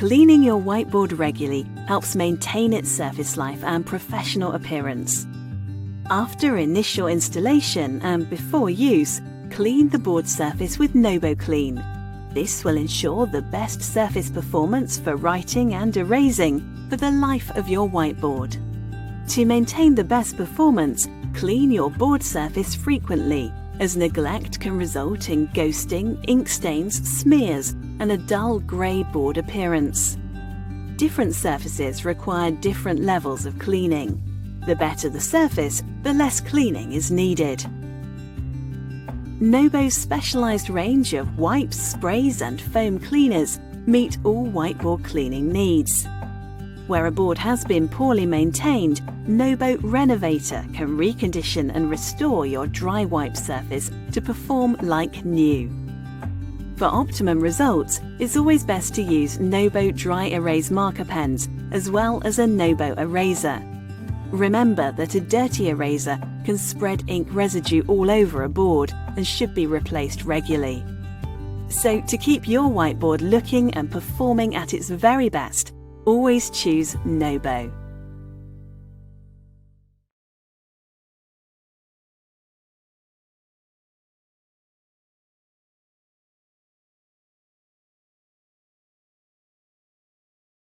Cleaning your whiteboard regularly helps maintain its surface life and professional appearance. After initial installation and before use, clean the board surface with Nobo Clean. This will ensure the best surface performance for writing and erasing for the life of your whiteboard. To maintain the best performance, clean your board surface frequently, as neglect can result in ghosting, ink stains, smears, and a dull grey board appearance. Different surfaces require different levels of cleaning. The better the surface, the less cleaning is needed. Nobo's specialised range of wipes, sprays and foam cleaners meet all whiteboard cleaning needs. Where a board has been poorly maintained, Nobo Renovator can recondition and restore your dry wipe surface to perform like new. For optimum results, it's always best to use Nobo Dry Erase marker pens as well as a Nobo eraser. Remember that a dirty eraser can spread ink residue all over a board and should be replaced regularly. So to keep your whiteboard looking and performing at its very best, always choose Nobo.